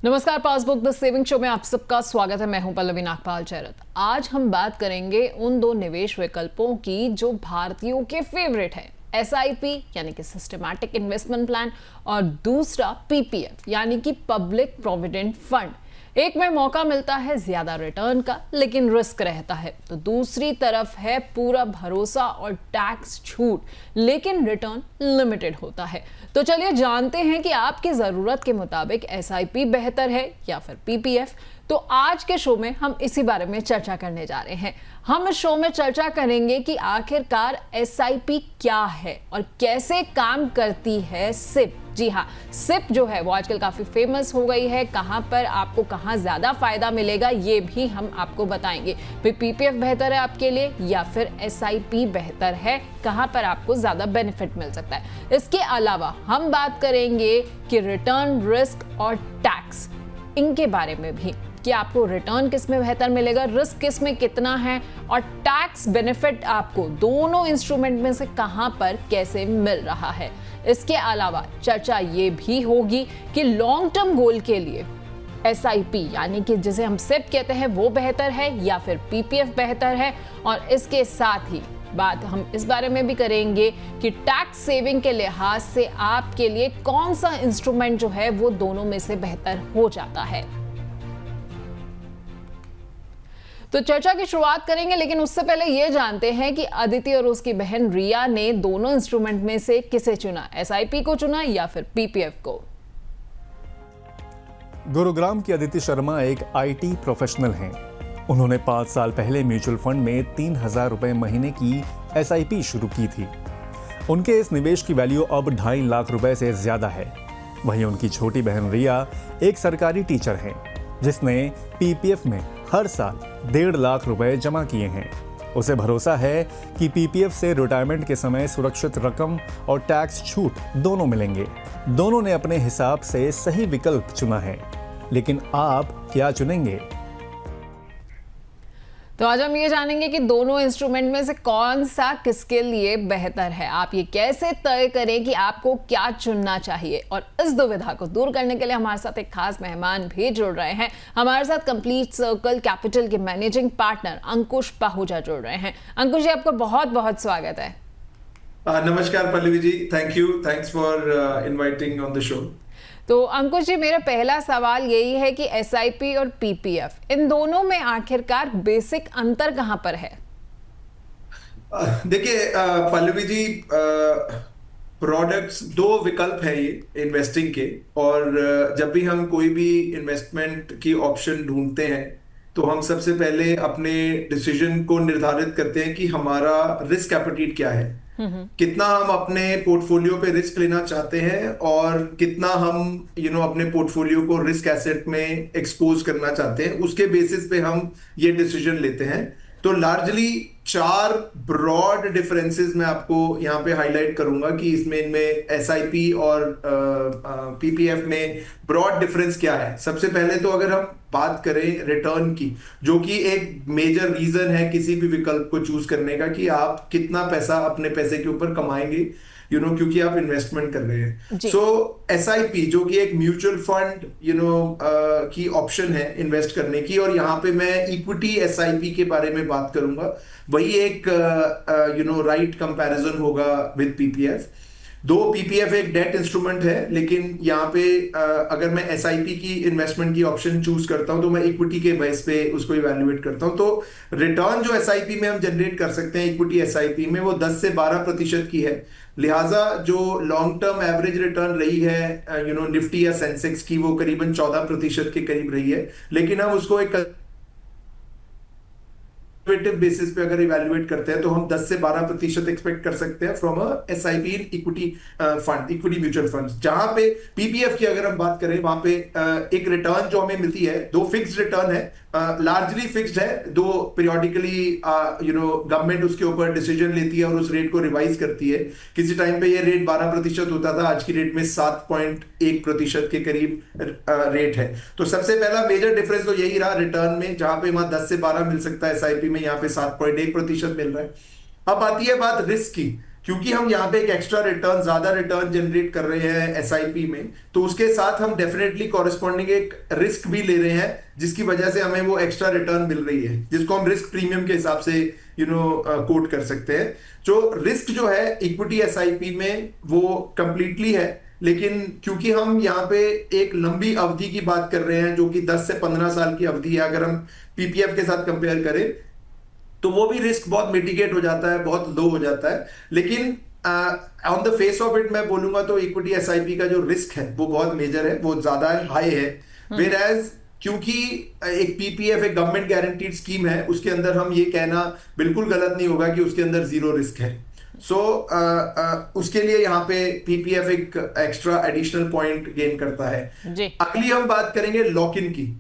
नमस्कार, passbook the saving show में आप सबका स्वागत है। मैं हूं पल्लवी नागपाल चैरत। आज हम बात करेंगे उन दो निवेश विकल्पों की जो भारतीयों के फेवरेट है। एसआईपी यानी कि सिस्टमैटिक इन्वेस्टमेंट प्लान और दूसरा पीपीएफ यानी कि पब्लिक प्रोविडेंट फंड। एक में मौका मिलता है ज्यादा रिटर्न का, लेकिन रिस्क रहता है, तो दूसरी तरफ है पूरा भरोसा और टैक्स छूट, लेकिन रिटर्न लिमिटेड होता है। तो चलिए जानते हैं कि आपकी जरूरत के मुताबिक एसआईपी बेहतर है या फिर पीपीएफ। तो आज के शो में हम इसी बारे में चर्चा करने जा रहे हैं। हम इस शो में चर्चा करेंगे कि आखिरकार एसआईपी क्या है और कैसे काम करती है सिप। जी हाँ, सिप जो है वो आजकल काफी फेमस हो गई है। कहां पर आपको कहां ज्यादा फायदा मिलेगा ये भी हम आपको बताएंगे। पीपीएफ बेहतर है आपके लिए या फिर एसआईपी बेहतर है, कहां पर आपको ज्यादा बेनिफिट मिल सकता है। इसके अलावा हम बात करेंगे कि रिटर्न, रिस्क और टैक्स, इनके बारे में भी कि आपको रिटर्न किस में बेहतर मिलेगा, रिस्क किस में कितना है और टैक्स बेनिफिट आपको दोनों इंस्ट्रूमेंट में से कहां पर कैसे मिल रहा है। इसके अलावा चर्चा ये भी होगी कि लॉन्ग टर्म गोल के लिए एसआईपी यानी कि जिसे हम सिप कहते हैं वो बेहतर है या फिर पीपीएफ बेहतर है। और इसके साथ ही बात हम इस बारे में भी करेंगे कि टैक्स सेविंग के लिहाज से आपके लिए कौन सा इंस्ट्रूमेंट जो है वो दोनों में से बेहतर हो जाता है। तो चर्चा की शुरुआत करेंगे, लेकिन उससे पहले यह जानते हैं कि अदिति और उसकी बहन रिया ने दोनों इंस्ट्रूमेंट में से किसे चुना, एसआईपी को चुना या फिर पीपीएफ को। गुरुग्राम की अदिति शर्मा एक आईटी प्रोफेशनल हैं। उन्होंने 5 साल पहले म्यूचुअल फंड में 3,000 रुपए महीने की एसआईपी शुरू की थी। उनके इस निवेश की वैल्यू अब 2.5 लाख रुपए से ज्यादा है। वहीं उनकी छोटी बहन रिया एक सरकारी टीचर हैं, जिसने पीपीएफ में हर साल 1.5 लाख रुपए जमा किए हैं। उसे भरोसा है कि पीपीएफ से रिटायरमेंट के समय सुरक्षित रकम और टैक्स छूट दोनों मिलेंगे। दोनों ने अपने हिसाब से सही विकल्प चुना है, लेकिन आप क्या चुनेंगे? तो आज हम ये जानेंगे कि दोनों इंस्ट्रूमेंट में से कौन सा किसके लिए बेहतर है। आप ये कैसे तय करें कि आपको क्या चुनना चाहिए। और इस दुविधा को दूर करने के लिए हमारे साथ एक खास मेहमान भी जुड़ रहे हैं। हमारे साथ कंप्लीट सर्कल कैपिटल के मैनेजिंग पार्टनर अंकुश पाहुजा जुड़ रहे हैं। अंकुश जी, आपका बहुत बहुत स्वागत है। नमस्कार Pallavi ji, thanks for inviting on the show. तो अंकुश जी, मेरा पहला सवाल यही है कि एसआईपी और पीपीएफ, इन दोनों में आखिरकार बेसिक अंतर कहां पर है? देखिए पल्लवी जी, प्रोडक्ट्स, 2 विकल्प है ये इन्वेस्टिंग के। और जब भी हम कोई भी इन्वेस्टमेंट की ऑप्शन ढूंढते हैं तो हम सबसे पहले अपने डिसीजन को निर्धारित करते हैं कि हमारा रिस्क एपेटाइट क्या है, कितना हम अपने पोर्टफोलियो पे रिस्क लेना चाहते हैं और कितना हम अपने पोर्टफोलियो को रिस्क एसेट में एक्सपोज करना चाहते हैं। उसके बेसिस पे हम ये डिसीजन लेते हैं। तो लार्जली 4 ब्रॉड डिफरेंसेस मैं आपको यहाँ पे हाईलाइट करूंगा कि इनमें एसआईपी और पीपीएफ में ब्रॉड डिफरेंस क्या है। सबसे पहले तो अगर हम बात करें रिटर्न की, जो कि एक मेजर रीजन है किसी भी विकल्प को चूज करने का, कि आप कितना पैसा अपने पैसे के ऊपर कमाएंगे क्योंकि आप इन्वेस्टमेंट कर रहे हैं। सो एसआईपी जो कि एक म्यूचुअल फंड की ऑप्शन है इन्वेस्ट करने की, और यहाँ पे मैं इक्विटी एसआईपी के बारे में बात करूंगा, वही एक राइट कंपैरिजन होगा विद पीपीएफ। दो पीपीएफ एक डेट इंस्ट्रूमेंट है, लेकिन यहाँ पे अगर मैं एसआईपी की इन्वेस्टमेंट की ऑप्शन चूज करता हूं तो मैं इक्विटी के बेस पे उसको इवैल्यूएट करता हूं। तो रिटर्न जो एसआईपी में हम जनरेट कर सकते हैं इक्विटी एसआईपी में, वो 10 से 12% की है। लिहाजा जो लॉन्ग टर्म एवरेज रिटर्न रही है निफ्टी या सेंसेक्स की, वो करीबन 14% के करीब रही है। लेकिन हम उसको एक बेसिस पे अगर इवैल्यूएट करते हैं तो हम 10 से 12% एक्सपेक्ट कर सकते हैं from a SIP equity fund, equity mutual fund. जहां पे पीपीएफ की अगर हम बात करें, वहां पे एक रिटर्न जो हमें मिलती है, 2 फिक्स्ड रिटर्न है, लार्जली फिक्स्ड है, 2 पीरियोडिकली गवर्नमेंट उसके ऊपर डिसीजन लेती है और उस रेट को रिवाइज करती है। किसी टाइम पे ये रेट 12% होता था, आज की रेट में 7.1% के करीब रेट है। तो सबसे पहला मेजर डिफरेंस तो यही रहा रिटर्न में, जहां पे वहां 10 से 12 मिल सकता है एसआईपी में, यहाँ पे 7.1% मिल रहा है। अब आती है बात रिस्क की, क्योंकि हम यहाँ पे एक एक्स्ट्रा रिटर्न, ज्यादा रिटर्न जनरेट कर रहे हैं एसआईपी में, तो उसके साथ हम डेफिनेटली कॉरेस्पॉन्डिंग एक रिस्क भी ले रहे हैं, जिसकी वजह से हमें वो एक्स्ट्रा रिटर्न मिल रही है, जिसको हम रिस्क प्रीमियम के हिसाब से कोट कर सकते हैं। जो रिस्क जो है इक्विटी एसआईपी में वो कंप्लीटली है, लेकिन क्योंकि हम यहाँ पे एक लंबी अवधि की बात कर रहे हैं जो कि 10 से 15 साल की अवधि है, अगर हम पीपीएफ के साथ कंपेयर करें तो वो भी रिस्क बहुत मिटिगेट हो जाता है, बहुत लो हो जाता है। लेकिन on the face of it मैं बोलूंगा तो इक्विटी एसआईपी का जो रिस्क है वो बहुत मेजर है, वो ज्यादा हाई है। वेयर एज क्योंकि एक पीपीएफ एक गवर्नमेंट गारंटीड स्कीम है, उसके अंदर हम ये कहना बिल्कुल गलत नहीं होगा कि उसके अंदर जीरो रिस्क है। उसके लिए यहाँ पे पीपीएफ एक एक्स्ट्रा एडिशनल पॉइंट गेन करता है। अगली हम बात करेंगे लॉक इन की।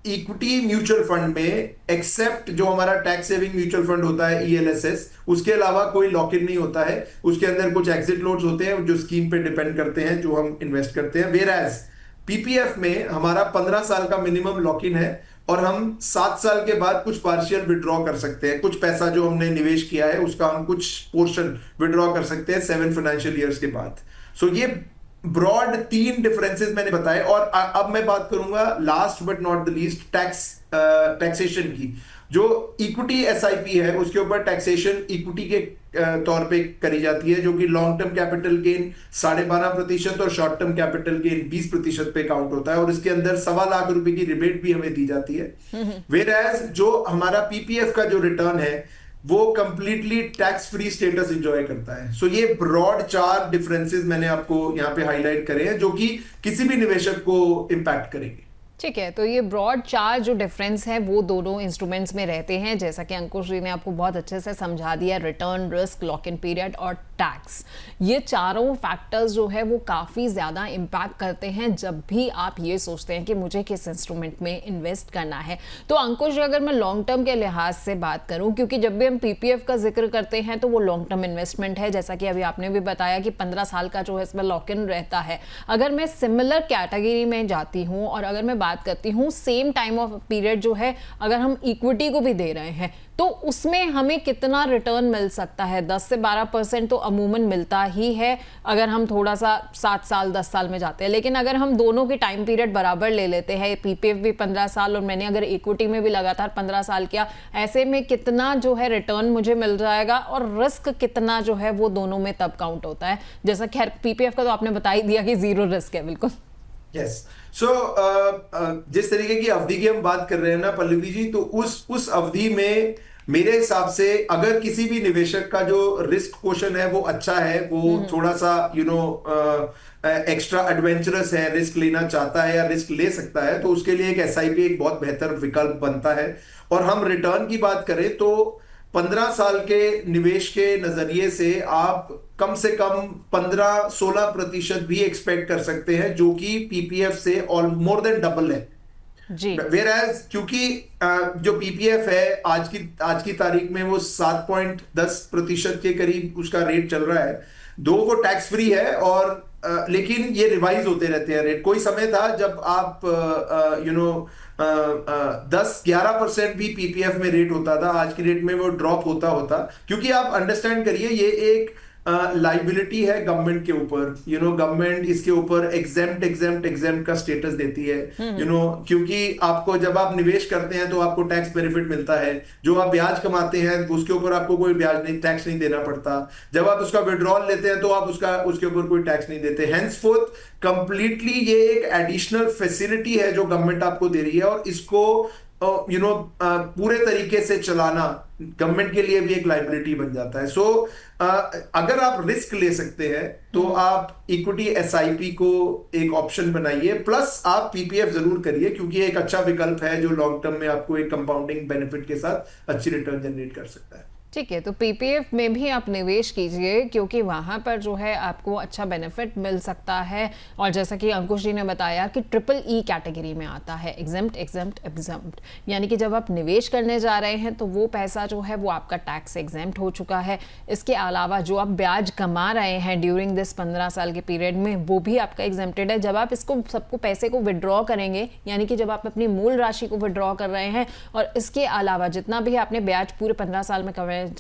इक्विटी म्यूचुअल फंड में एक्सेप्ट जो हमारा टैक्स सेविंग म्यूचुअल फंड होता है ईएलएसएस, उसके अलावा कोई लॉक इन नहीं होता है। उसके अंदर कुछ एग्जिट लोड्स होते हैं जो स्कीम पे डिपेंड करते हैं, जो हम इन्वेस्ट करते हैं। वेयर एज पीपीएफ में हमारा 15 साल का मिनिमम लॉक इन है और हम 7 साल के बाद कुछ पार्शियल विड्रॉ कर सकते हैं। कुछ पैसा जो हमने निवेश किया है उसका हम कुछ पोर्शन विड्रॉ कर सकते हैं 7 फाइनेंशियल ईयर्स के बाद। ये ब्रॉड 3 डिफरेंसेस मैंने बताए। और अब मैं बात करूंगा last but not the least taxation की। जो इक्विटी एसआईपी है उसके ऊपर टैक्सेशन इक्विटी के तौर पे करी जाती है, जो कि लॉन्ग टर्म कैपिटल गेन 12.5% और शॉर्ट टर्म कैपिटल गेन 20% पे काउंट होता है, और इसके अंदर 1.25 लाख रुपए की रिबेट भी हमें दी जाती है। वेयर एज जो हमारा पीपीएफ का जो रिटर्न है वो completely tax free status enjoy करता है। ये ब्रॉड 4 डिफरेंसेस मैंने आपको यहाँ पे हाईलाइट करे हैं जो कि किसी भी निवेशक को इंपैक्ट करेंगे। ठीक है, तो ये ब्रॉड 4 जो डिफरेंस है वो दोनों इंस्ट्रूमेंट्स में रहते हैं, जैसा कि अंकुश जी ने आपको बहुत अच्छे से समझा दिया। Return, risk, lock in period और टैक्स, ये चारों फैक्टर्स जो है वो काफ़ी ज़्यादा इम्पैक्ट करते हैं जब भी आप ये सोचते हैं कि मुझे किस इंस्ट्रूमेंट में इन्वेस्ट करना है। तो अंकुश, अगर मैं लॉन्ग टर्म के लिहाज से बात करूं, क्योंकि जब भी हम पीपीएफ का जिक्र करते हैं तो वो लॉन्ग टर्म इन्वेस्टमेंट है, जैसा कि अभी आपने भी बताया कि 15 साल का जो है इसमें लॉक इन रहता है। अगर मैं सिमिलर कैटेगरी में जाती हूँ और अगर मैं बात करती हूँ सेम टाइम ऑफ पीरियड जो है, अगर हम इक्विटी को भी दे रहे हैं तो उसमें हमें कितना रिटर्न मिल सकता है? 10 से 12% तो अमूमन मिलता ही है अगर हम थोड़ा सा 7 साल 10 साल में जाते हैं। लेकिन अगर हम दोनों की टाइम पीरियड बराबर ले लेते हैं, पीपीएफ भी 15 साल और मैंने अगर इक्विटी में भी लगातार 15 साल किया, ऐसे में कितना जो है रिटर्न मुझे मिल जाएगा और रिस्क कितना जो है वो दोनों में तब काउंट होता है? जैसा खैर पीपीएफ का तो आपने बता ही दिया कि जीरो रिस्क है। बिल्कुल यस। जिस तरीके की अवधि की हम बात कर रहे हैं ना पल्लवी जी, तो उस अवधि में मेरे हिसाब से अगर किसी भी निवेशक का जो रिस्क पोर्शन है वो अच्छा है, वो थोड़ा सा एक्स्ट्रा एडवेंचरस है, रिस्क लेना चाहता है या रिस्क ले सकता है, तो उसके लिए एक एसआईपी एक बहुत बेहतर विकल्प बनता है। और हम रिटर्न की बात करें तो 15 साल के निवेश के नजरिए से आप कम से कम 15-16% भी एक्सपेक्ट कर सकते हैं, जो कि पीपीएफ से मोर देन डबल है जी। Whereas क्योंकि जो पीपीएफ है आज की तारीख में वो 7.10% के करीब उसका रेट चल रहा है, दो को टैक्स फ्री है, और लेकिन ये रिवाइज होते रहते हैं रेट। कोई समय था जब आप 10-11% भी पीपीएफ में रेट होता था, आज की रेट में वो ड्रॉप होता, क्योंकि आप अंडरस्टैंड करिए ये एक लाइबिलिटी है गवर्नमेंट के ऊपर। गवर्नमेंट इसके ऊपर एग्जेम्प्ट का स्टेटस देती है। क्योंकि आपको जब आप निवेश करते हैं तो आपको टैक्स बेनिफिट मिलता है, जो आप ब्याज कमाते हैं उसके ऊपर आपको कोई टैक्स नहीं देना पड़ता, जब आप उसका विड्रॉल लेते हैं तो आप उसके ऊपर कोई टैक्स नहीं देते। हेंसफोर्थ कंप्लीटली ये एक एडिशनल फैसिलिटी है जो गवर्नमेंट आपको दे रही है, और इसको पूरे तरीके से चलाना गवर्नमेंट के लिए भी एक लाइबिलिटी बन जाता है। अगर आप रिस्क ले सकते हैं तो आप इक्विटी एसआईपी को एक ऑप्शन बनाइए, प्लस आप पीपीएफ जरूर करिए, क्योंकि एक अच्छा विकल्प है जो लॉन्ग टर्म में आपको एक कंपाउंडिंग बेनिफिट के साथ अच्छी रिटर्न जनरेट कर सकता है। ठीक है, तो पीपीएफ में भी आप निवेश कीजिए, क्योंकि वहाँ पर जो है आपको अच्छा बेनिफिट मिल सकता है। और जैसा कि अंकुश जी ने बताया कि ट्रिपल ई कैटेगरी में आता है, एग्जेम्प्ट, यानी कि जब आप निवेश करने जा रहे हैं तो वो पैसा जो है वो आपका टैक्स एग्जेम्प्ट हो चुका है। इसके अलावा जो आप ब्याज कमा रहे हैं ड्यूरिंग दिस 15 साल के पीरियड में, वो भी आपका एग्जेम्प्टेड है। जब आप इसको सबको पैसे को विड्रॉ करेंगे, यानी कि जब आप अपनी मूल राशि को विड्रॉ कर रहे हैं और इसके अलावा जितना भी आपने ब्याज पूरे 15 साल में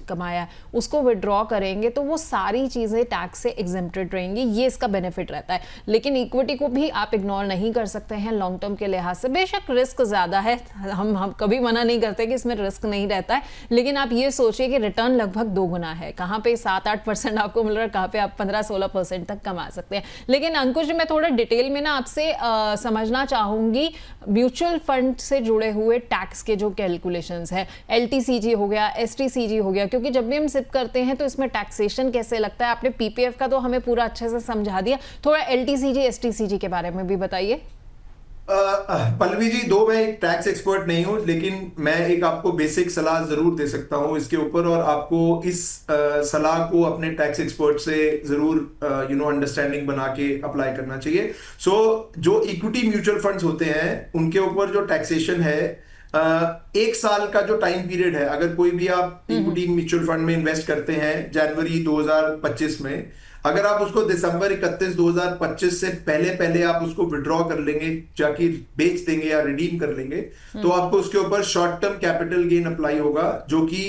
कमाया है उसको विड्रॉ करेंगे तो वो सारी चीज़ें टैक्स से एग्जेम्प्टेड रहेंगी, ये इसका बेनिफिट रहता है। लेकिन इक्विटी को भी आप इग्नोर नहीं कर सकते हैं लॉन्ग टर्म के लिहाज से। बेशक रिस्क ज़्यादा है, हम कभी मना नहीं करते कि इसमें रिस्क नहीं रहता है, लेकिन आप ये सोचिए कि रिटर्न लगभग 2 गुना है। कहाँ पे 7-8% आपको मिल रहा है, कहाँ पे आप 15-16% तक कमा सकते हैं। लेकिन अंकुश जी, मैं थोड़ा डिटेल में ना आपसे समझना चाहूंगी म्यूचुअल फंड से जुड़े हुए टैक्स के जो कैलकुलेशंस है, LTCG हो गया, STCG हो गया, क्योंकि जब भी हम सिप करते हैं तो इसमें टैक्सेशन कैसे लगता है। आपने PPF का तो हमें पूरा अच्छे से समझा दिया, थोड़ा LTCG STCG के बारे में भी बताइए। पल्लवी जी, दो मैं एक टैक्स एक्सपर्ट नहीं हूं, लेकिन मैं एक आपको बेसिक सलाह जरूर दे सकता हूं इसके ऊपर, और आपको इस सलाह को अपने टैक्स एक्सपर्ट से जरूर अंडरस्टैंडिंग बना के अप्लाई करना चाहिए। जो इक्विटी म्यूचुअल फंड्स होते हैं उनके ऊपर जो टैक्सेशन है, 1 साल का जो टाइम पीरियड है, अगर कोई भी आप इक्विटी म्यूचुअल फंड में इन्वेस्ट करते हैं जनवरी 2025 में, अगर आप उसको दिसंबर 31, 2025 से पहले आप उसको विड्रॉ कर लेंगे, जाके बेच देंगे या रिडीम कर लेंगे, तो आपको उसके ऊपर short term capital gain apply होगा, जो कि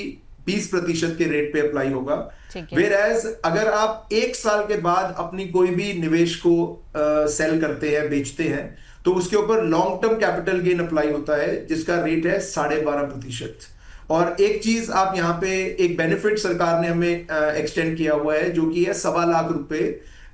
20% के रेट पे अप्लाई होगा। वेयरएज अगर आप 1 साल के बाद अपनी कोई भी निवेश को सेल करते हैं, बेचते हैं, तो उसके ऊपर long term capital gain apply होता है, जिसका रेट है 12.5%। और एक चीज आप यहाँ पे, एक बेनिफिट सरकार ने हमें एक्सटेंड किया हुआ है, जो कि है 1.25 लाख रुपए,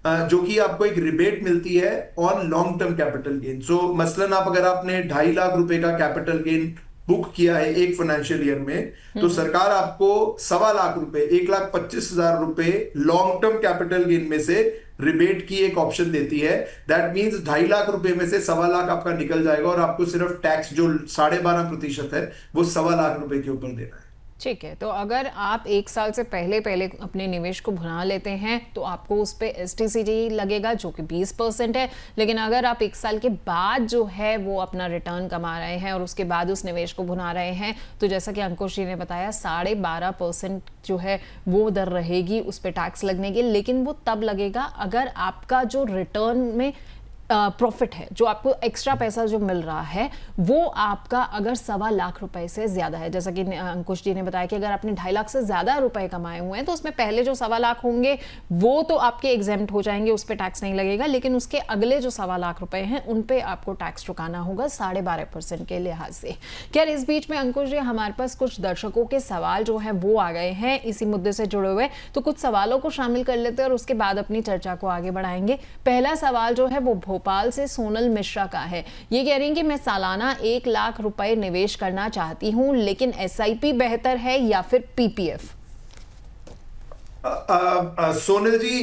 जो कि आपको एक रिबेट मिलती है on long term capital gain. So मसलन अगर आपने 2.5 लाख रुपए का कैपिटल गेन बुक किया है एक फाइनेंशियल ईयर में, तो सरकार आपको 1.25 लाख रुपए, 1,25,000 रुपए लॉन्ग टर्म कैपिटल गेन में से रिबेट की एक ऑप्शन देती है। दैट मींस 2.5 लाख रुपए में से 1.25 लाख आपका निकल जाएगा, और आपको सिर्फ टैक्स जो 12.5% है वो 1.25 लाख रुपए के ऊपर देना है। ठीक है, तो अगर आप 1 साल से पहले अपने निवेश को भुना लेते हैं तो आपको उस पर STCG लगेगा, जो कि 20% है। लेकिन अगर आप 1 साल के बाद जो है वो अपना रिटर्न कमा रहे हैं और उसके बाद उस निवेश को भुना रहे हैं, तो जैसा कि अंकुश जी ने बताया 12.5% जो है वो दर रहेगी उस पर टैक्स लगने की। लेकिन वो तब लगेगा अगर आपका जो रिटर्न में प्रॉफिट है, जो आपको एक्स्ट्रा पैसा जो मिल रहा है, वो आपका अगर 1.25 लाख रुपए से ज्यादा है। जैसा कि अंकुश जी ने बताया कि अगर आपने 2.5 लाख से ज्यादा रुपए कमाए हुए हैं तो उसमें पहले जो 1.25 लाख होंगे वो तो आपके एग्जेम्प्ट हो जाएंगे, उस पर टैक्स नहीं लगेगा। लेकिन उसके अगले जो 1.25 लाख रुपए हैं उन पे आपको टैक्स चुकाना होगा 12.5% के लिहाज से। खैर, इस बीच में अंकुश जी, हमारे पास कुछ दर्शकों के सवाल जो है वो आ गए हैं इसी मुद्दे से जुड़े हुए, तो कुछ सवालों को शामिल कर लेते हैं और उसके बाद अपनी चर्चा को आगे बढ़ाएंगे। पहला सवाल जो है वो भोपाल से सोनल मिश्रा का है। ये कह रही हैं कि मैं सालाना 1 लाख रुपए निवेश करना चाहती हूं, लेकिन SIP बेहतर है या फिर PPF? सोनल जी,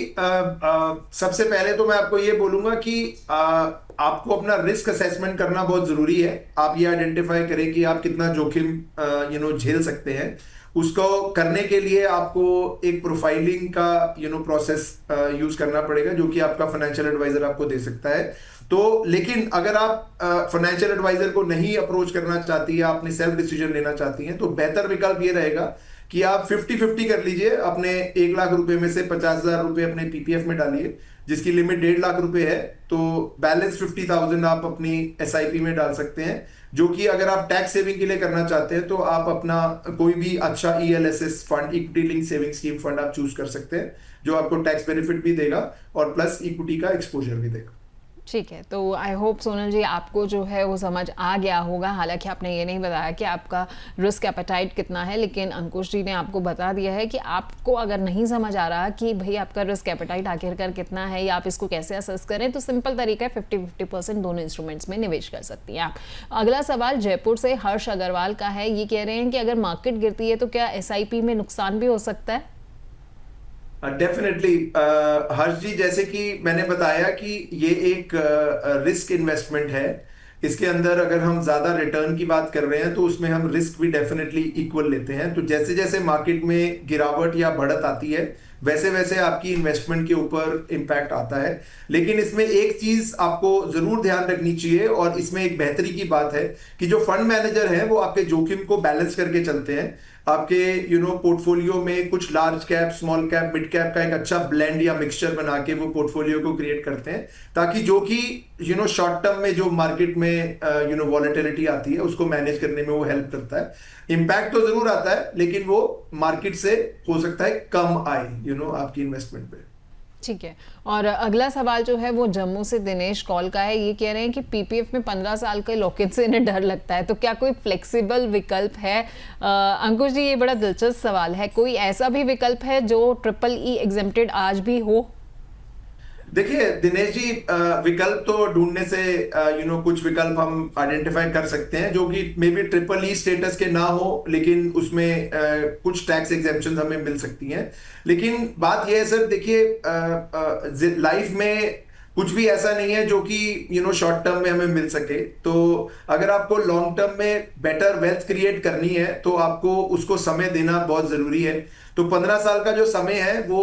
सबसे पहले तो मैं आपको ये बोलूंगा कि आपको अपना रिस्क असेसमेंट करना बहुत जरूरी है। आप ये आइडेंटिफाई करें कि आप कितना जोखिम झेल सकते हैं। उसको करने के लिए आपको एक प्रोफाइलिंग का प्रोसेस यूज करना पड़ेगा, जो कि आपका फाइनेंशियल एडवाइजर आपको दे सकता है। तो लेकिन अगर आप फाइनेंशियल एडवाइजर को नहीं अप्रोच करना चाहती है, आपने सेल्फ डिसीजन लेना चाहती हैं, तो बेहतर विकल्प ये रहेगा कि आप 50-50 कर लीजिए। अपने 1 लाख रुपए में से 50,000 रुपए अपने PPF में डालिए, जिसकी लिमिट 1.5 लाख रुपए है, तो बैलेंस 50,000 आप अपनी SIP में डाल सकते हैं, जो कि अगर आप टैक्स सेविंग के लिए करना चाहते हैं तो आप अपना कोई भी अच्छा ELSS fund, equity link saving scheme fund आप चूज कर सकते हैं, जो आपको टैक्स बेनिफिट भी देगा और प्लस इक्विटी का एक्सपोजर भी देगा। ठीक है, तो आई होप सोनल जी आपको जो है वो समझ आ गया होगा। हालांकि आपने ये नहीं बताया कि आपका रिस्क एपेटाइट कितना है, लेकिन अंकुश जी ने आपको बता दिया है कि आपको अगर नहीं समझ आ रहा कि भाई आपका रिस्क एपेटाइट आखिरकार कितना है या आप इसको कैसे असेस करें, तो सिंपल तरीका है 50-50% दोनों इंस्ट्रूमेंट्स में निवेश कर सकती हैं आप। अगला सवाल जयपुर से हर्ष अग्रवाल का है। ये कह रहे हैं कि अगर मार्केट गिरती है तो क्या SIP में नुकसान भी हो सकता है? डेफिनेटली हर्ष जी, जैसे कि मैंने बताया कि ये एक रिस्क इन्वेस्टमेंट है। इसके अंदर अगर हम ज्यादा रिटर्न की बात कर रहे हैं तो उसमें हम रिस्क भी डेफिनेटली इक्वल लेते हैं। तो जैसे जैसे मार्केट में गिरावट या बढ़त आती है, वैसे वैसे आपकी इन्वेस्टमेंट के ऊपर इम्पैक्ट आता है। लेकिन इसमें एक चीज आपको जरूर ध्यान रखनी चाहिए, और इसमें एक बेहतरी की बात है कि जो फंड मैनेजर है वो आपके जोखिम को बैलेंस करके चलते हैं। आपके पोर्टफोलियो में कुछ large cap, small cap, mid cap का एक अच्छा ब्लेंड या मिक्सचर बना के वो पोर्टफोलियो को क्रिएट करते हैं, ताकि जो कि शॉर्ट टर्म में जो मार्केट में वॉलेटिलिटी आती है उसको मैनेज करने में वो हेल्प करता है। इम्पैक्ट तो जरूर आता है, लेकिन वो मार्केट से हो सकता है कम आए आपकी इन्वेस्टमेंट पे। ठीक है। और अगला सवाल जो है वो जम्मू से दिनेश कॉल का है। ये कह रहे हैं कि पीपीएफ में 15 साल के लॉक-इन से इन्हें डर लगता है, तो क्या कोई फ्लेक्सिबल विकल्प है? अंकुश जी, ये बड़ा दिलचस्प सवाल है। कोई ऐसा भी विकल्प है जो ट्रिपल ई एग्जेम्प्टेड आज भी हो? देखिए दिनेश जी, विकल्प तो ढूंढने से कुछ विकल्प हम आइडेंटिफाई कर सकते हैं जो कि may be triple E status के ना हो, लेकिन उसमें कुछ टैक्स एग्जेम्पशन हमें मिल सकती हैं। लेकिन बात यह है सर, देखिए लाइफ में कुछ भी ऐसा नहीं है जो कि शॉर्ट टर्म में हमें मिल सके। तो अगर आपको लॉन्ग टर्म में बेटर वेल्थ क्रिएट करनी है तो आपको उसको समय देना बहुत जरूरी है। तो 15 साल का जो समय है वो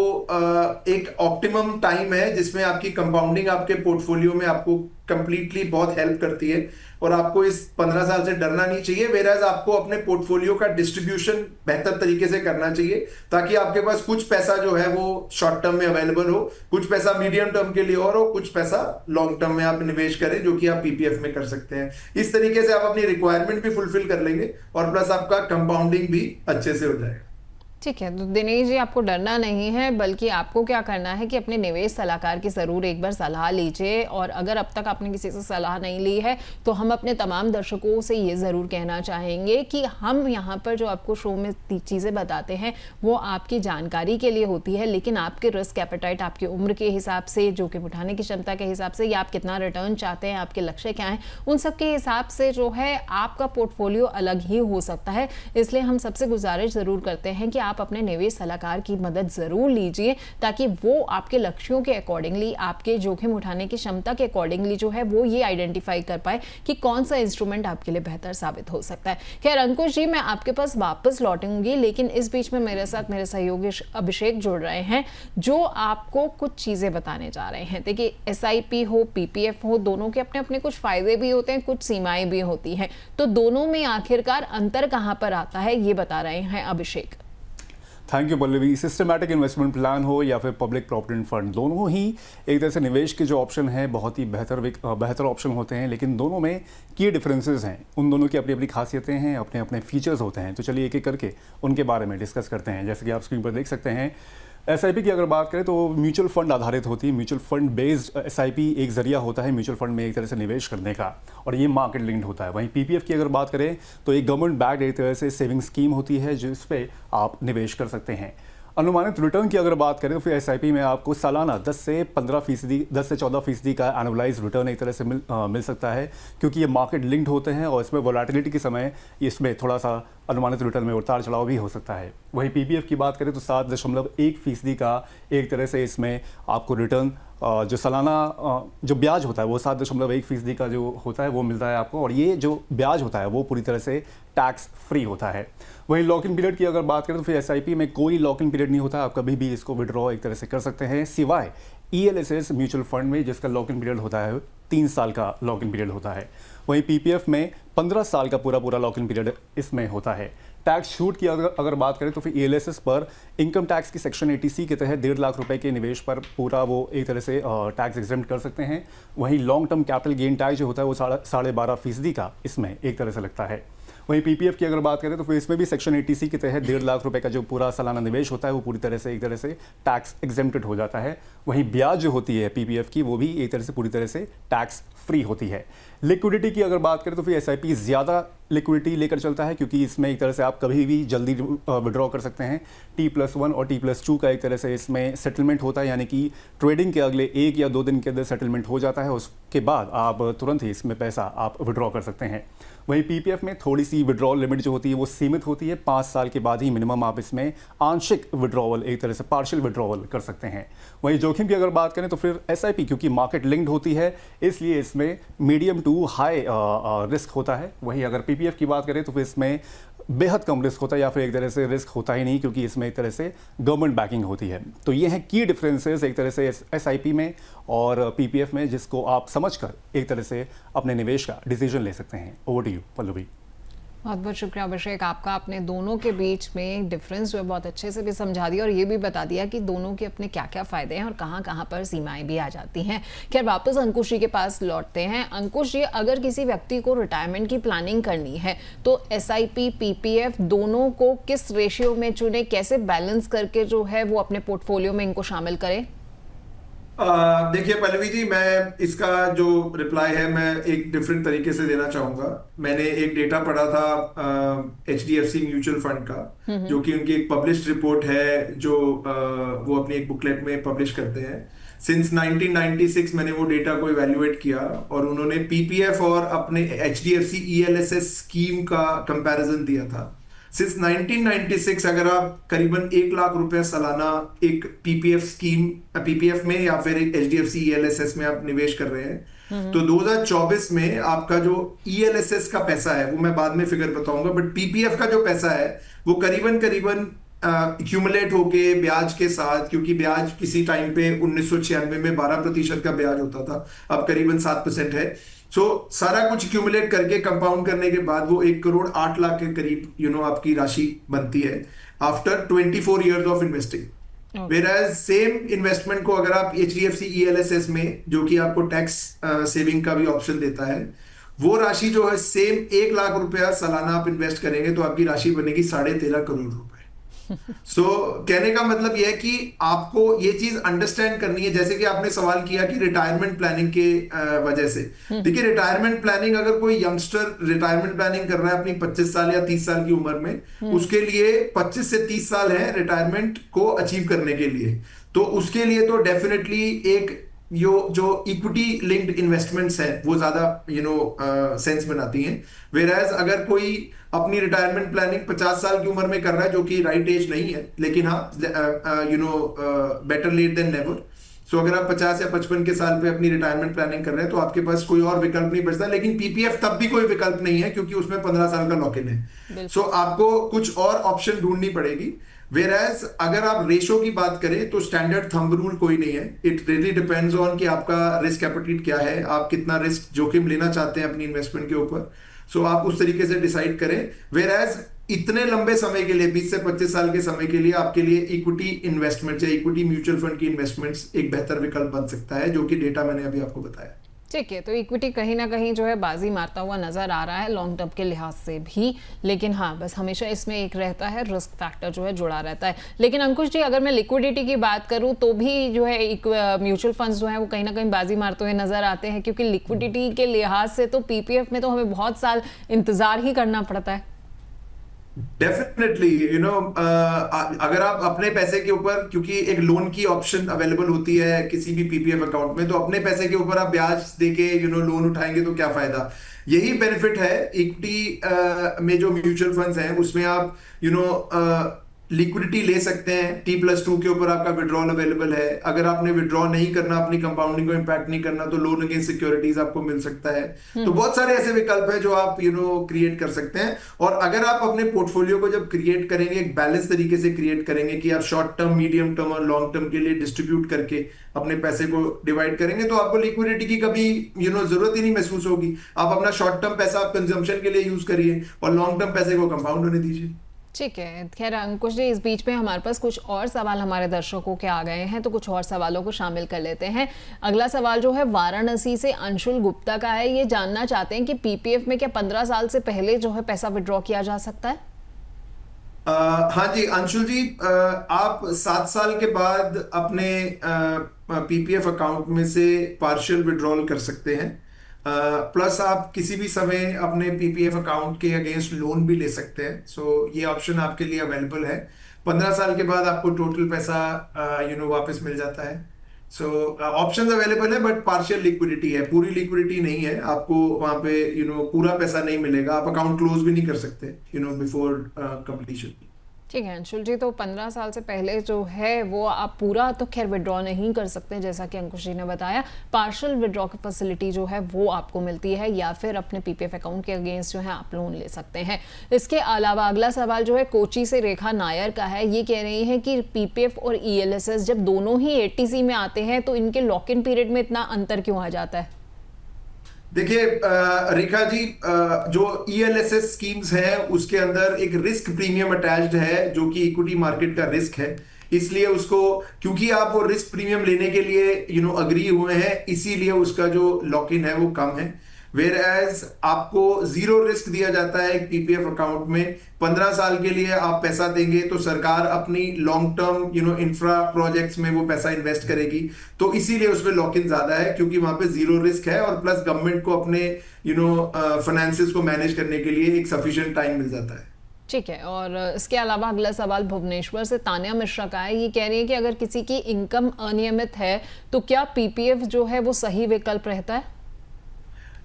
एक ऑप्टिमम टाइम है जिसमें आपकी कंपाउंडिंग आपके पोर्टफोलियो में आपको कंप्लीटली बहुत हेल्प करती है, और आपको इस 15 साल से डरना नहीं चाहिए। वेराज आपको अपने पोर्टफोलियो का डिस्ट्रीब्यूशन बेहतर तरीके से करना चाहिए, ताकि आपके पास कुछ पैसा जो है वो शॉर्ट टर्म में अवेलेबल हो, कुछ पैसा मीडियम टर्म के लिए और हो, कुछ पैसा लॉन्ग टर्म में आप निवेश करें, जो कि आप पीपीएफ में कर सकते हैं। इस तरीके से आप अपनी रिक्वायरमेंट भी फुलफिल कर लेंगे और प्लस आपका कंपाउंडिंग भी अच्छे से हो जाएगा। ठीक है, तो दिनेश जी, आपको डरना नहीं है, बल्कि आपको क्या करना है कि अपने निवेश सलाहकार की ज़रूर एक बार सलाह लीजिए। और अगर अब तक आपने किसी से सलाह नहीं ली है तो हम अपने तमाम दर्शकों से ये ज़रूर कहना चाहेंगे कि हम यहाँ पर जो आपको शो में चीज़ें बताते हैं वो आपकी जानकारी के लिए होती है, लेकिन आपके रिस्क एपेटाइट, आपकी उम्र के हिसाब से, जोखिम उठाने की क्षमता के हिसाब से, या आप कितना रिटर्न चाहते हैं, आपके लक्ष्य क्या हैं, उन सब के हिसाब से जो है आपका पोर्टफोलियो अलग ही हो सकता है। इसलिए हम सबसे गुजारिश ज़रूर करते हैं कि आप अपने निवेश सलाहकार की मदद जरूर लीजिए, ताकि वो आपके लक्ष्यों के अकॉर्डिंगली, आपके जोखिम उठाने की क्षमता के अकॉर्डिंगली जो है वो ये आइडेंटिफाई कर पाए कि कौन सा इंस्ट्रूमेंट आपके लिए बेहतर साबित हो सकता है। खैर अंकुश जी, मैं आपके पास वापस लौटूंगी, लेकिन इस बीच में मेरे साथ मेरे सहयोगी अभिषेक जुड़ रहे हैं, जो आपको कुछ चीजें बताने जा रहे हैं। देखिए, एसआईपी हो, पीपीएफ हो, दोनों के अपने अपने कुछ फायदे भी होते हैं, कुछ सीमाएं भी होती हैं। तो दोनों में आखिरकार अंतर कहां पर आता है, ये बता रहे हैं Abhishek. Thank you Pallavi. Systematic investment plan हो या फिर पब्लिक प्रॉविडेंट फंड, दोनों ही एक तरह से निवेश के जो ऑप्शन है बहुत ही बेहतर ऑप्शन होते हैं, लेकिन दोनों में की डिफरेंसेस हैं। उन दोनों की अपनी अपनी खासियतें हैं, अपने अपने फीचर्स होते हैं। तो चलिए एक एक करके उनके बारे में डिस्कस करते हैं। जैसे कि आप स्क्रीन पर देख सकते हैं, एसआईपी की अगर बात करें तो म्यूचुअल फंड आधारित होती है। म्यूचुअल फंड बेस्ड एसआईपी एक जरिया होता है म्यूचुअल फंड में एक तरह से निवेश करने का, और ये मार्केट लिंक्ड होता है। वहीं पीपीएफ की अगर बात करें तो एक गवर्नमेंट बैक्ड एक तरह से सेविंग स्कीम होती है जिस पे आप निवेश कर सकते हैं। अनुमानित रिटर्न की अगर बात करें तो फिर एसआईपी में आपको सालाना 10 से 14% का एनुअलाइज रिटर्न एक तरह से मिल सकता है, क्योंकि ये मार्केट लिंक्ड होते हैं और इसमें वोलेटिलिटी के समय इसमें थोड़ा सा अनुमानित रिटर्न में उतार चढ़ाव भी हो सकता है। वहीं पीपीएफ की बात करें तो 7.1% का एक तरह से इसमें आपको रिटर्न जो सालाना जो ब्याज होता है वो 7.1% का जो होता है वो मिलता है आपको, और ये जो ब्याज होता है वो पूरी तरह से टैक्स फ्री होता है। वहीं लॉक इन पीरियड की अगर बात करें तो फिर एसआईपी में कोई लॉक इन पीरियड नहीं होता, आप कभी भी इसको विड्रॉ एक तरह से कर सकते हैं, सिवाय ईएलएसएस म्यूचुअल फंड में जिसका लॉक इन पीरियड होता है 3 साल का लॉक इन पीरियड होता है। वहीं पीपीएफ में 15 साल का पूरा लॉक इन पीरियड इसमें होता है। टैक्स छूट की अगर बात करें तो फिर ईएलएसएस पर इनकम टैक्स की सेक्शन 80C के तहत 1.5 लाख रुपए के निवेश पर पूरा वो एक तरह से टैक्स एग्जेम्प्ट कर सकते हैं। वहीं long term capital gain tax जो होता है वो 12.5% का इसमें एक तरह से लगता है। वहीं पीपीएफ की अगर बात करें तो फिर इसमें भी सेक्शन 80C के तहत 1.5 लाख रुपए का जो पूरा सालाना निवेश होता है वो पूरी तरह से एक तरह से टैक्स एग्जेम्प्टेड हो जाता है। वहीं ब्याज जो होती है पीपीएफ की वो भी एक तरह से पूरी तरह से टैक्स फ्री होती है। लिक्विडिटी की अगर बात करें तो फिर एसआईपी ज़्यादा लिक्विडिटी लेकर चलता है, क्योंकि इसमें एक तरह से आप कभी भी जल्दी विड्रॉ कर सकते हैं। T+1 और T+2 का एक तरह से इसमें सेटलमेंट होता है, यानी कि ट्रेडिंग के अगले 1 या 2 दिन के अंदर सेटलमेंट हो जाता है, उसके बाद आप तुरंत ही इसमें पैसा आप विड्रॉ कर सकते हैं। वहीं पीपीएफ में थोड़ी सी विड्रॉल लिमिट जो होती है वो सीमित होती है, 5 साल के बाद ही मिनिमम आप इसमें आंशिक विड्रॉवल एक तरह से पार्शियल विड्रॉवल कर सकते हैं। वहीं जोखिम की अगर बात करें तो फिर एसआईपी क्योंकि मार्केट लिंक्ड होती है इसलिए इसमें मीडियम टू हाई रिस्क होता है। वहीं अगर पीपीएफ की बात करें तो फिर इसमें बेहद कम रिस्क होता है, या फिर एक तरह से रिस्क होता ही नहीं, क्योंकि इसमें एक तरह से गवर्नमेंट बैकिंग होती है। तो ये हैं की डिफरेंसेस एक तरह से एसआईपी में और पीपीएफ में, जिसको आप समझकर एक तरह से अपने निवेश का डिसीजन ले सकते हैं। Over to you Pallavi. बहुत बहुत शुक्रिया अभिषेक आपका। आपने दोनों के बीच में डिफरेंस जो है बहुत अच्छे से भी समझा दिया और ये भी बता दिया कि दोनों के अपने क्या क्या फ़ायदे हैं और कहाँ कहाँ पर सीमाएं भी आ जाती हैं। खैर वापस अंकुश जी के पास लौटते हैं। अंकुश जी, अगर किसी व्यक्ति को रिटायरमेंट की प्लानिंग करनी है तो SIP PPF दोनों को किस रेशियो में चुने, कैसे बैलेंस करके जो है वो अपने पोर्टफोलियो में इनको शामिल करें? देखिए पल्लवी जी, मैं इसका जो रिप्लाई है मैं एक डिफरेंट तरीके से देना चाहूंगा। मैंने एक डेटा पढ़ा था HDFC म्यूचुअल फंड का, जो कि उनकी एक पब्लिश्ड रिपोर्ट है जो वो अपनी एक बुकलेट में पब्लिश करते हैं। सिंस 1996 मैंने वो डेटा को इवेल्युएट किया और उन्होंने PPF और अपने HDFC ELSS स्कीम का कंपैरिजन दिया था। सिंस 1996 अगर आप करीबन 1 लाख रुपए सालाना एक PPF में या फिर एक HDFC ELSS में आप निवेश कर रहे हैं, तो 2024 में आपका जो ELSS का पैसा है, वो मैं बाद में फिगर बताऊंगा, बट PPF का जो पैसा है वो करीबन एक्यूमुलेट होके ब्याज के साथ, क्योंकि ब्याज किसी टाइम पे 1996 में 12% का ब्याज होता था, अब करीबन 7% है। सारा कुछ एक्यूमुलेट करके कंपाउंड करने के बाद वो 1 करोड़ 8 लाख के करीब आपकी राशि बनती है after 24 years of investing. वेराज same investment को अगर आप HDFC ELSS में, जो कि आपको टैक्स सेविंग का भी ऑप्शन देता है, वो राशि जो है सेम 1 लाख रुपया सालाना आप इन्वेस्ट करेंगे तो आपकी राशि बनेगी 13.5 करोड़ रुपए। कहने का मतलब यह है कि आपको ये चीज अंडरस्टैंड करनी है, जैसे कि आपने सवाल किया कि रिटायरमेंट प्लानिंग के वजह से। देखिए, रिटायरमेंट प्लानिंग, अगर कोई यंगस्टर रिटायरमेंट प्लानिंग कर रहा है अपनी 25 साल या 30 साल की उम्र में, उसके लिए 25 से 30 साल है रिटायरमेंट को अचीव करने के लिए, तो उसके लिए तो डेफिनेटली एक जो इक्विटी लिंक्ड इन्वेस्टमेंट्स है वो ज्यादा सेंस बनाती हैं। वेराज अगर कोई अपनी रिटायरमेंट प्लानिंग 50 साल की उम्र में कर रहा है, जो कि राइट एज नहीं है, लेकिन हाँ बेटर लेट देन नेवर। सो अगर आप 50 या 55 के साल पे अपनी रिटायरमेंट प्लानिंग कर रहे हैं तो आपके पास कोई और विकल्प नहीं बचता। लेकिन PPF तब भी कोई विकल्प नहीं है, क्योंकि उसमें 15 साल का लॉक इन है। सो आपको कुछ और ऑप्शन ढूंढनी पड़ेगी। वेराज अगर आप रेशो की बात करें तो स्टैंडर्ड थंब रूल कोई नहीं है। इट रियली डिपेंड्स ऑन कि आपका रिस्क एपेटाइट क्या है, आप कितना रिस्क जोखिम लेना चाहते हैं अपनी इन्वेस्टमेंट के ऊपर। सो आप उस तरीके से डिसाइड करें। वेराज इतने लंबे समय के लिए, 20 से 25 साल के समय के लिए, आपके लिए इक्विटी इन्वेस्टमेंट या इक्विटी म्यूचुअल फंड की इन्वेस्टमेंट्स एक बेहतर विकल्प बन सकता है, जो कि डेटा मैंने अभी आपको बताया। ठीक है, तो इक्विटी कहीं ना कहीं जो है बाजी मारता हुआ नजर आ रहा है लॉन्ग टर्म के लिहाज से भी, लेकिन हाँ बस हमेशा इसमें एक रहता है रिस्क फैक्टर जो है जुड़ा रहता है। लेकिन अंकुश जी, अगर मैं लिक्विडिटी की बात करूँ तो भी जो है म्यूचुअल फंड्स जो है वो कहीं ना कहीं बाजी मारते हुए नजर आते हैं, क्योंकि लिक्विडिटी के लिहाज से तो PPF में तो हमें बहुत साल इंतजार ही करना पड़ता है। डेफिनेटली अगर आप अपने पैसे के ऊपर, क्योंकि एक लोन की ऑप्शन अवेलेबल होती है किसी भी PPF अकाउंट में, तो अपने पैसे के ऊपर आप ब्याज देके लोन उठाएंगे तो क्या फायदा। यही बेनिफिट है इक्विटी में जो म्यूचुअल फंड्स हैं उसमें आप लिक्विडिटी ले सकते हैं। T+2 के ऊपर आपका विड्रॉल अवेलेबल है। अगर आपने विड्रॉ नहीं करना, अपनी कंपाउंडिंग को इंपैक्ट नहीं करना, तो लोन अगेंस्ट सिक्योरिटीज आपको मिल सकता है। तो बहुत सारे ऐसे विकल्प हैं जो आप क्रिएट कर सकते हैं। और अगर आप अपने पोर्टफोलियो को जब क्रिएट करेंगे, एक बैलेंस तरीके से क्रिएट करेंगे कि आप शॉर्ट टर्म, मीडियम टर्म और लॉन्ग टर्म के लिए डिस्ट्रीब्यूट करके अपने पैसे को डिवाइड करेंगे, तो आपको लिक्विडिटी की कभी जरूरत ही नहीं महसूस होगी। आप अपना शॉर्ट टर्म पैसा आप कंजम्पशन के लिए यूज करिए और लॉन्ग टर्म पैसे को कंपाउंड होने दीजिए। ठीक है। खैर अंकुश जी, इस बीच में हमारे पास कुछ और सवाल हमारे दर्शकों के आ गए हैं, तो कुछ और सवालों को शामिल कर लेते हैं। अगला सवाल जो है वाराणसी से अंशुल गुप्ता का है। ये जानना चाहते हैं कि PPF में क्या 15 साल से पहले जो है पैसा विड्रॉ किया जा सकता है? हाँ जी अंशुल जी, आप 7 साल के बाद अपने PPF अकाउंट में से पार्शियल विड्रॉल कर सकते हैं। प्लस आप किसी भी समय अपने PPF अकाउंट के अगेंस्ट लोन भी ले सकते हैं। सो ये ऑप्शन आपके लिए अवेलेबल है। 15 साल के बाद आपको टोटल पैसा वापस मिल जाता है। सो ऑप्शंस अवेलेबल है, बट पार्शियल लिक्विडिटी है, पूरी लिक्विडिटी नहीं है। आपको वहां पे पूरा पैसा नहीं मिलेगा। आप अकाउंट क्लोज भी नहीं कर सकते बिफोर कंप्लीशन। ठीक है अंशुल जी, तो 15 साल से पहले जो है वो आप पूरा तो खैर विड्रॉ नहीं कर सकते, जैसा कि अंकुश जी ने बताया। पार्शियल विड्रॉ की फैसिलिटी जो है वो आपको मिलती है, या फिर अपने PPF अकाउंट के अगेंस्ट जो है आप लोन ले सकते हैं। इसके अलावा अगला सवाल जो है कोची से रेखा नायर का है। ये कह रही है कि PPF और ELSS जब दोनों ही ATC में आते हैं तो इनके लॉक इन पीरियड में इतना अंतर क्यों आ जाता है? देखिए रेखा जी, जो ईएलएसएस स्कीम्स है उसके अंदर एक रिस्क प्रीमियम अटैच्ड है जो कि इक्विटी मार्केट का रिस्क है। इसलिए उसको, क्योंकि आप वो रिस्क प्रीमियम लेने के लिए अग्री हुए हैं, इसीलिए उसका जो लॉक इन है वो कम है। वेयर एज आपको जीरो रिस्क दिया जाता है एक पीपीएफ अकाउंट में। 15 साल के लिए आप पैसा देंगे तो सरकार अपनी लॉन्ग टर्म इंफ्रा प्रोजेक्ट्स में वो पैसा इन्वेस्ट करेगी, तो इसीलिए उसमें लॉक इन ज्यादा है, क्योंकि वहां पे जीरो रिस्क है और प्लस गवर्नमेंट को अपने फाइनेंसेस को मैनेज करने के लिए एक सफिशिएंट टाइम मिल जाता है। ठीक है, और इसके अलावा अगला सवाल भुवनेश्वर से तान्या मिश्रा का है। ये कह रही है कि अगर किसी की इनकम अनियमित है तो क्या पीपीएफ जो है वो सही विकल्प रहता है?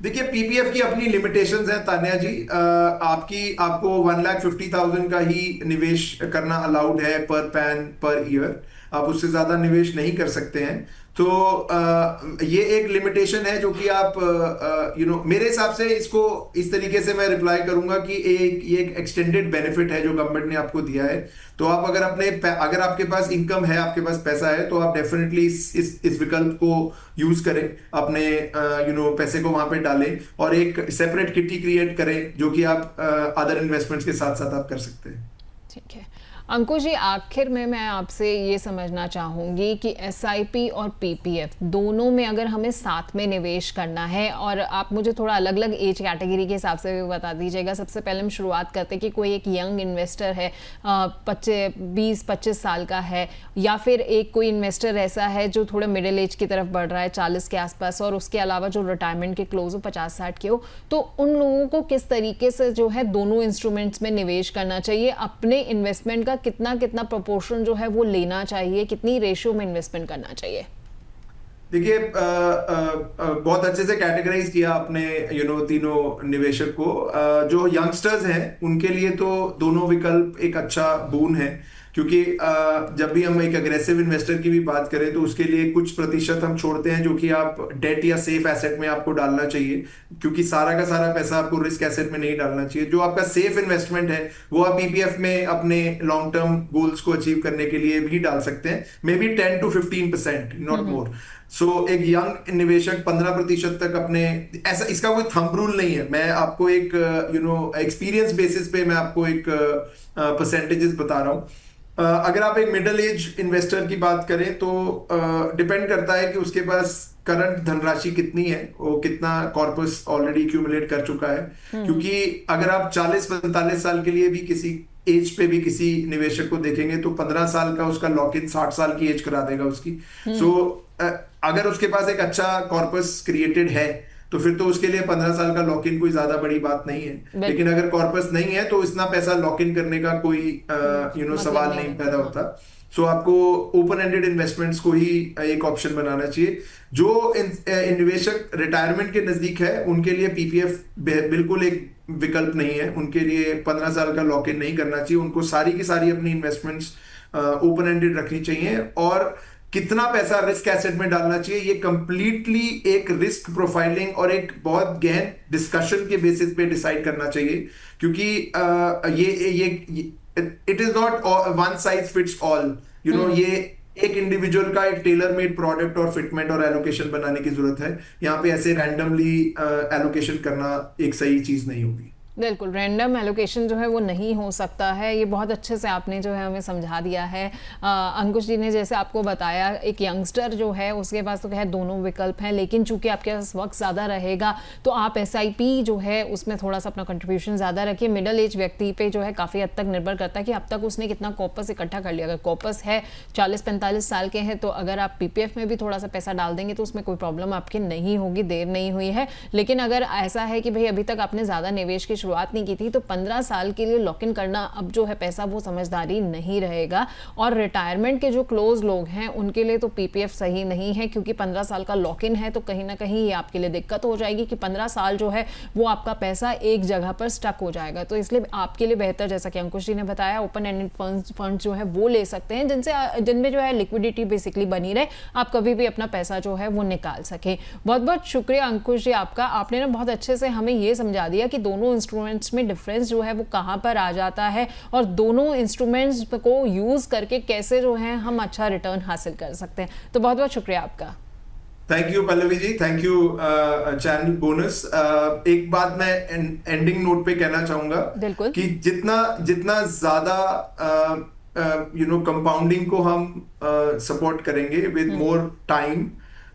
देखिए, पीपीएफ की अपनी लिमिटेशंस हैं तान्या जी। आपको 1,50,000 का ही निवेश करना अलाउड है पर पैन पर ईयर। आप उससे ज्यादा निवेश नहीं कर सकते हैं। तो ये एक लिमिटेशन है जो कि आप मेरे हिसाब से इसको इस तरीके से मैं रिप्लाई करूंगा कि ये एक एक्सटेंडेड बेनिफिट है जो गवर्नमेंट ने आपको दिया है। तो आप अगर आपके पास इनकम है, आपके पास पैसा है, तो आप डेफिनेटली इस विकल्प को यूज करें, अपने पैसे को वहां पे डालें और एक सेपरेट किटी क्रिएट करें जो कि आप अदर इन्वेस्टमेंट्स के साथ साथ आप कर सकते हैं। ठीक है अंकुश जी, आखिर में मैं आपसे ये समझना चाहूँगी कि एसआईपी और पीपीएफ दोनों में अगर हमें साथ में निवेश करना है, और आप मुझे थोड़ा अलग अलग एज कैटेगरी के हिसाब से भी बता दीजिएगा। सबसे पहले हम शुरुआत करते हैं कि कोई एक यंग इन्वेस्टर है, 20-25 साल का है, या फिर एक कोई इन्वेस्टर ऐसा है जो थोड़ा मिडिल एज की तरफ बढ़ रहा है 40 के आसपास, और उसके अलावा जो रिटायरमेंट के क्लोज हो 50-60 के हो, तो उन लोगों को किस तरीके से जो है दोनों इंस्ट्रूमेंट्स में निवेश करना चाहिए? अपने इन्वेस्टमेंट का कितना प्रोपोर्शन जो है वो लेना चाहिए, कितनी रेशियो में इन्वेस्टमेंट करना चाहिए? देखिए, बहुत अच्छे से कैटेगराइज किया आपने तीनों निवेशक को। जो यंगस्टर्स हैं उनके लिए तो दोनों विकल्प एक अच्छा बून है, क्योंकि जब भी हम एक अग्रेसिव इन्वेस्टर की भी बात करें तो उसके लिए कुछ प्रतिशत हम छोड़ते हैं जो कि आप डेट या सेफ एसेट में आपको डालना चाहिए, क्योंकि सारा का सारा पैसा आपको रिस्क एसेट में नहीं डालना चाहिए। जो आपका सेफ इन्वेस्टमेंट है वो आप पीपीएफ में अपने लॉन्ग टर्म गोल्स को अचीव करने के लिए भी डाल सकते हैं, may be 10 to 15%, not more. So एक यंग निवेशक 15% तक अपने, ऐसा इसका कोई थंब रूल नहीं है, मैं आपको एक एक्सपीरियंस बेसिस पे मैं आपको एक परसेंटेजेस बता रहा हूँ। अगर आप एक मिडिल एज इन्वेस्टर की बात करें तो डिपेंड करता है कि उसके पास करंट धनराशि कितनी है, वो कितना कॉर्पस ऑलरेडी एक्यूमुलेट कर चुका है। क्योंकि अगर आप 40-45 साल के लिए भी किसी एज पे भी किसी निवेशक को देखेंगे तो 15 साल का उसका लॉक इन 60 साल की एज करा देगा उसकी। सो अगर उसके पास एक अच्छा कॉर्पस क्रिएटेड है तो फिर तो उसके लिए 15 साल का लॉक इन कोई ज्यादा बड़ी बात नहीं है। लेकिन अगर कॉर्पस नहीं है तो इतना पैसा लॉक इन करने का कोई सवाल नहीं पैदा होता। सो आपको ओपन एंडेड इन्वेस्टमेंट्स को ही एक ऑप्शन बनाना चाहिए। जो निवेशक रिटायरमेंट के नजदीक है उनके लिए पीपीएफ बिल्कुल एक विकल्प नहीं है। उनके लिए 15 साल का लॉक इन नहीं करना चाहिए, उनको सारी की सारी अपनी इन्वेस्टमेंट्स ओपन एंडेड रखनी चाहिए। और कितना पैसा रिस्क एसेट में डालना चाहिए ये कंप्लीटली एक रिस्क प्रोफाइलिंग और एक बहुत गहन डिस्कशन के बेसिस पे डिसाइड करना चाहिए, क्योंकि it is not one size fits all. ये एक इंडिविजुअल का एक टेलर मेड प्रोडक्ट और फिटमेंट और एलोकेशन बनाने की जरूरत है। यहाँ पे ऐसे रैंडमली एलोकेशन करना एक सही चीज नहीं होगी। बिल्कुल, रैंडम एलोकेशन जो है वो नहीं हो सकता है। ये बहुत अच्छे से आपने जो है हमें समझा दिया है। अंकुश जी ने जैसे आपको बताया, एक यंगस्टर जो है उसके पास तो क्या है दोनों विकल्प हैं, लेकिन चूंकि आपके पास वक्त ज़्यादा रहेगा तो आप एसआईपी जो है उसमें थोड़ा सा अपना कंट्रीब्यूशन ज़्यादा रखिए। मिडिल एज व्यक्ति पे जो है काफ़ी हद तक निर्भर करता है कि अब तक उसने कितना कॉर्पस इकट्ठा कर लिया। अगर कॉर्पस है 40-45 साल के हैं तो अगर आप पीपीएफ में भी थोड़ा सा पैसा डाल देंगे तो उसमें कोई प्रॉब्लम आपकी नहीं होगी, देर नहीं हुई है। लेकिन अगर ऐसा है कि भाई अभी तक आपने ज़्यादा निवेश की शुरुआत नहीं की थी तो 15 साल के लिए लॉक इन करना अब जो है पैसा वो समझदारी नहीं रहेगा। और रिटायरमेंट के जो क्लोज लोग हैं उनके लिए तो पीपीएफ सही नहीं है, क्योंकि 15 साल का लॉक इन है तो कहीं ना कहीं ये आपके लिए दिक्कत हो जाएगी कि 15 साल जो है वो आपका पैसा एक जगह पर स्टक हो जाएगा। तो इसलिए आपके लिए बेहतर, जैसा कि अंकुश जी ने बताया, ओपन एंडेड फंड जो है वो ले सकते हैं जिनमें जो है लिक्विडिटी बेसिकली बनी रहे, आप कभी भी अपना पैसा जो है वो निकाल सके। बहुत बहुत शुक्रिया अंकुश जी आपका। आपने ना बहुत अच्छे से हमें ये समझा दिया कि दोनों इंस्ट्रूमेंट्स में डिफरेंस जो है वो कहां पर आ जाता है और दोनों इंस्ट्रूमेंट्स को यूज करके कैसे जो है हम अच्छा रिटर्न हासिल कर सकते हैं। तो बहुत बहुत शुक्रिया आपका। Thank you Pallavi ji, thank you channel bonus. एक बात मैं एंडिंग नोट पे कहना चाहूंगा बिल्कुल कि जितना जितना ज्यादा कंपाउंडिंग को हम सपोर्ट करेंगे विद मोर टाइम,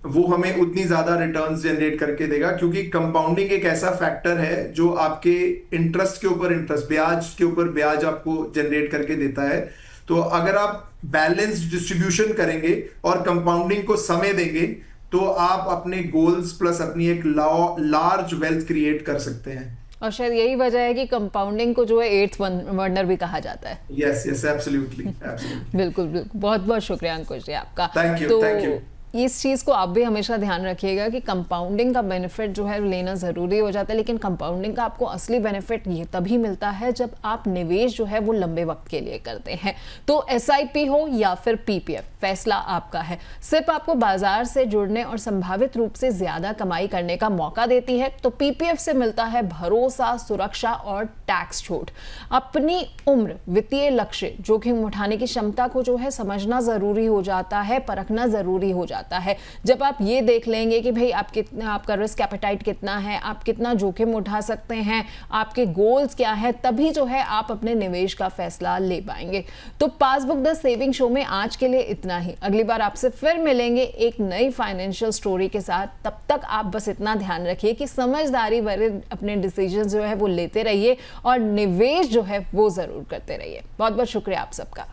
वो हमें उतनी ज्यादा रिटर्न्स जनरेट करके देगा, क्योंकि कंपाउंडिंग एक ऐसा फैक्टर है जो आपके इंटरेस्ट के ऊपर इंटरेस्ट, ब्याज के ऊपर ब्याज आपको जनरेट करके देता है। तो अगर आप बैलेंस्ड डिस्ट्रीब्यूशन करेंगे और कंपाउंडिंग को समय देंगे तो आप अपने गोल्स प्लस अपनी एक लार्ज वेल्थ क्रिएट कर सकते हैं। और शायद यही वजह है कि कंपाउंडिंग को जो है एट्थ वंडर भी कहा जाता है। यस यस, एब्सोल्युटली बिल्कुल बिल्कुल, बहुत बहुत शुक्रिया अंकुश जी आपका। थैंक यू, तो थैंक यू। इस चीज़ को आप भी हमेशा ध्यान रखिएगा कि कंपाउंडिंग का बेनिफिट जो है लेना ज़रूरी हो जाता है, लेकिन कंपाउंडिंग का आपको असली बेनिफिट ये तभी मिलता है जब आप निवेश जो है वो लंबे वक्त के लिए करते हैं। तो SIP हो या फिर PPF, फैसला आपका है। सिर्फ आपको बाजार से जुड़ने और संभावित रूप से ज़्यादा कमाई करने का मौका देती है, तो PPF से मिलता है भरोसा, सुरक्षा और टैक्स छूट। अपनी उम्र, वित्तीय लक्ष्य, जोखिम उठाने की क्षमता को जो है समझना ज़रूरी हो जाता है, परखना ज़रूरी हो जाता है। जब आप ये देख लेंगे कि भाई आपका रिस्क एपेटाइट कितना है, आप कितना जोखिम उठा सकते हैं, आपके गोल्स क्या है, तभी जो है आप अपने निवेश का फैसला ले पाएंगे। तो पासबुक द सेविंग शो में आज के लिए इतना ही। अगली बार आपसे फिर मिलेंगे एक नई फाइनेंशियल स्टोरी के साथ। तब तक आप बस इतना ध्यान रखिए कि समझदारी भरे अपने डिसीजन जो है वो लेते रहिए और निवेश जो है वो जरूर करते रहिए। बहुत बहुत शुक्रिया आप सबका।